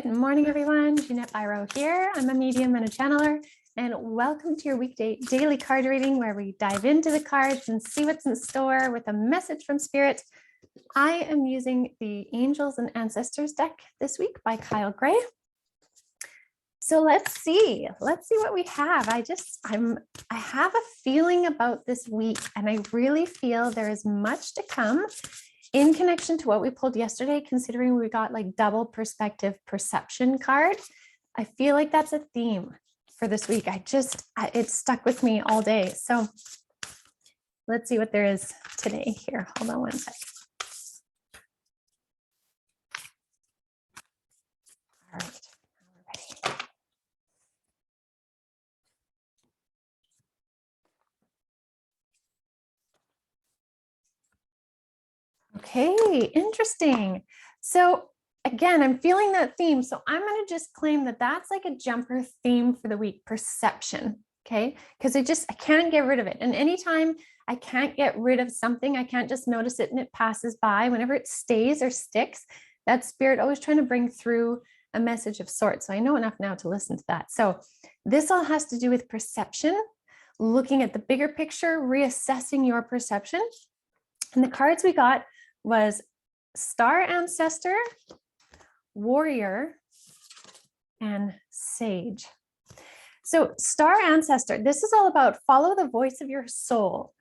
Good morning, everyone. Jeanette Biro here. I'm a medium and a channeler, and welcome to your weekday daily card reading where we dive into the cards and see what's in store with a message from Spirit. I am using the Angels and Ancestors deck this week by Kyle Gray. So let's see what we have. I have a feeling about this week, and I really feel there is much to come in connection to what we pulled yesterday, considering we got like double perspective perception card. I feel like that's a theme for this week. It stuck with me all day. So let's see what there is today here. Hold on one sec. All right, we're ready. Okay, interesting. So again, I'm feeling that theme. So I'm going to just claim that that's like a jumper theme for the week, perception. Okay, because I can't get rid of it. And anytime I can't get rid of something, I can't just notice it and it passes by. Whenever it stays or sticks, that Spirit always trying to bring through a message of sorts. So I know enough now to listen to that. So this all has to do with perception, looking at the bigger picture, reassessing your perception. And the cards we got was Star Ancestor, Warrior, and Sage. So Star Ancestor, this is all about follow the voice of your soul.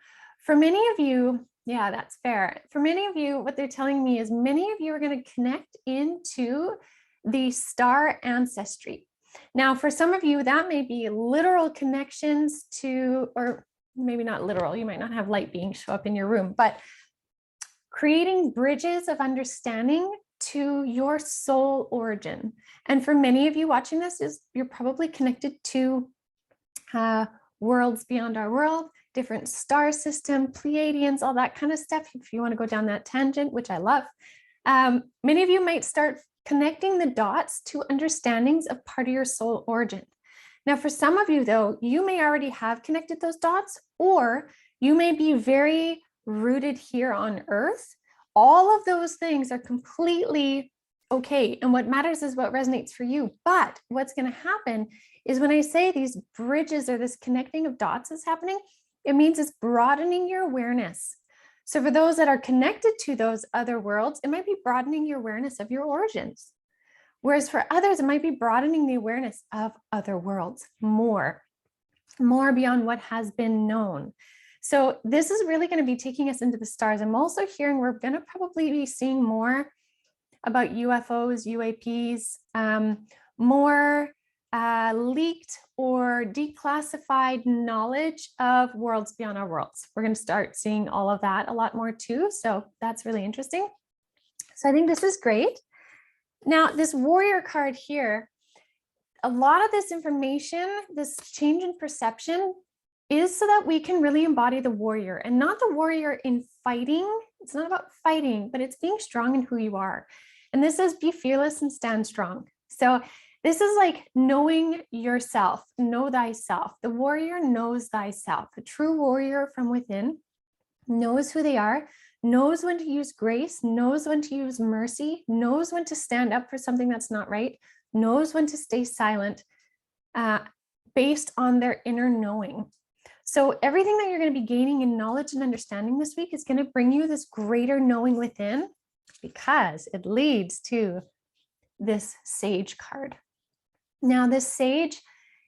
For many of you, yeah, that's fair. For many of you, what they're telling me is many of you are going to connect into the star ancestry. Now, for some of you, that may be literal connections to, or maybe not literal, you might not have light beings show up in your room, but creating bridges of understanding to your soul origin. And for many of you watching this, you're probably connected to worlds beyond our world, different star system, Pleiadians, all that kind of stuff. If you want to go down that tangent, which I love, many of you might start connecting the dots to understandings of part of your soul origin. Now, for some of you, though, you may already have connected those dots, or you may be very rooted here on earth. All of those things are completely okay. And what matters is what resonates for you. But what's going to happen is when I say these bridges or this connecting of dots is happening, it means it's broadening your awareness. So for those that are connected to those other worlds, it might be broadening your awareness of your origins. Whereas for others, it might be broadening the awareness of other worlds more beyond what has been known. So this is really going to be taking us into the stars. I'm also hearing we're going to probably be seeing more about UFOs, UAPs, more leaked or declassified knowledge of worlds beyond our worlds. We're going to start seeing all of that a lot more too. So that's really interesting. So I think this is great. Now, this warrior card here, a lot of this information, this change in perception, is so that we can really embody the warrior, and not the warrior in fighting. It's not about fighting, but it's being strong in who you are. And this is be fearless and stand strong. So this is like knowing yourself, know thyself. The warrior knows thyself. The true warrior from within knows who they are, knows when to use grace, knows when to use mercy, knows when to stand up for something that's not right, knows when to stay silent, based on their inner knowing. So everything that you're going to be gaining in knowledge and understanding this week is going to bring you this greater knowing within, because it leads to this Sage card. Now, this Sage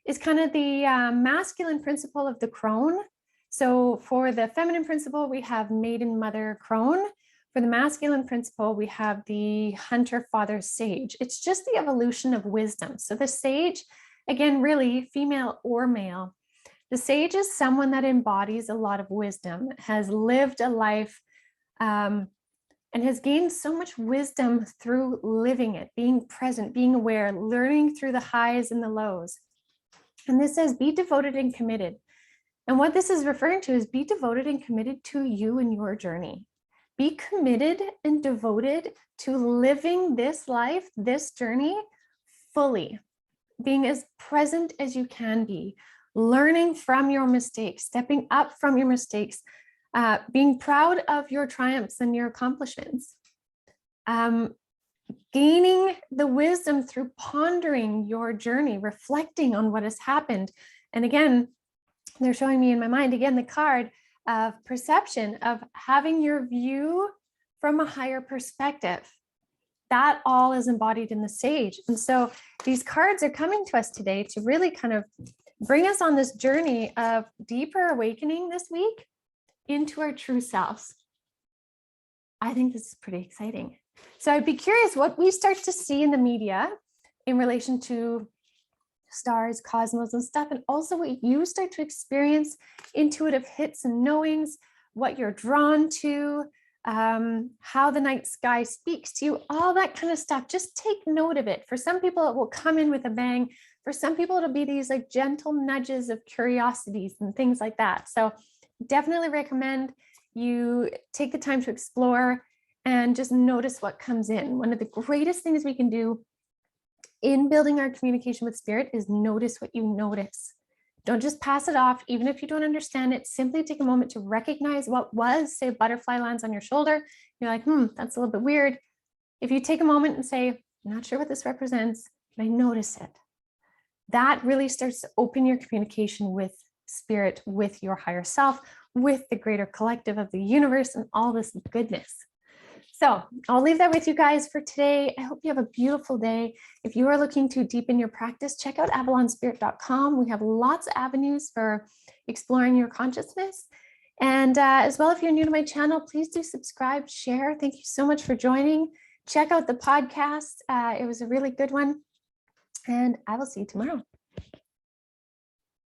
is kind of the masculine principle of the crone. So for the feminine principle, we have maiden, mother, crone. For the masculine principle, we have the hunter, father, sage. It's just the evolution of wisdom. So the sage, again, really female or male, the sage is someone that embodies a lot of wisdom, has lived a life, and has gained so much wisdom through living it, being present, being aware, learning through the highs and the lows. And this says, be devoted and committed. And what this is referring to is be devoted and committed to you and your journey. Be committed and devoted to living this life, this journey fully, being as present as you can be, learning from your mistakes, stepping up from your mistakes, being proud of your triumphs and your accomplishments. gaining the wisdom through pondering your journey, reflecting on what has happened. And again, they're showing me in my mind, again, the card of perception, of having your view from a higher perspective. That all is embodied in the sage. And so these cards are coming to us today to really kind of bring us on this journey of deeper awakening this week into our true selves. I think this is pretty exciting. So I'd be curious what we start to see in the media in relation to stars, cosmos, and stuff, and also what you start to experience, intuitive hits and knowings, what you're drawn to, how the night sky speaks to you, all that kind of stuff. Just take note of it. For some people, it will come in with a bang. For some people, it'll be these like gentle nudges of curiosities and things like that. So definitely recommend you take the time to explore and just notice what comes in. One of the greatest things we can do in building our communication with spirit is notice what you notice. Don't just pass it off, even if you don't understand it. Simply take a moment to recognize what was. Say a butterfly lands on your shoulder. You're like, that's a little bit weird. If you take a moment and say, I'm not sure what this represents, but I notice it. That really starts to open your communication with spirit, with your higher self, with the greater collective of the universe and all this goodness. So I'll leave that with you guys for today. I hope you have a beautiful day. If you are looking to deepen your practice, check out avalonspirit.com. We have lots of avenues for exploring your consciousness. And as well, if you're new to my channel, please do subscribe, share. Thank you so much for joining. Check out the podcast. It was a really good one. And I will see you tomorrow.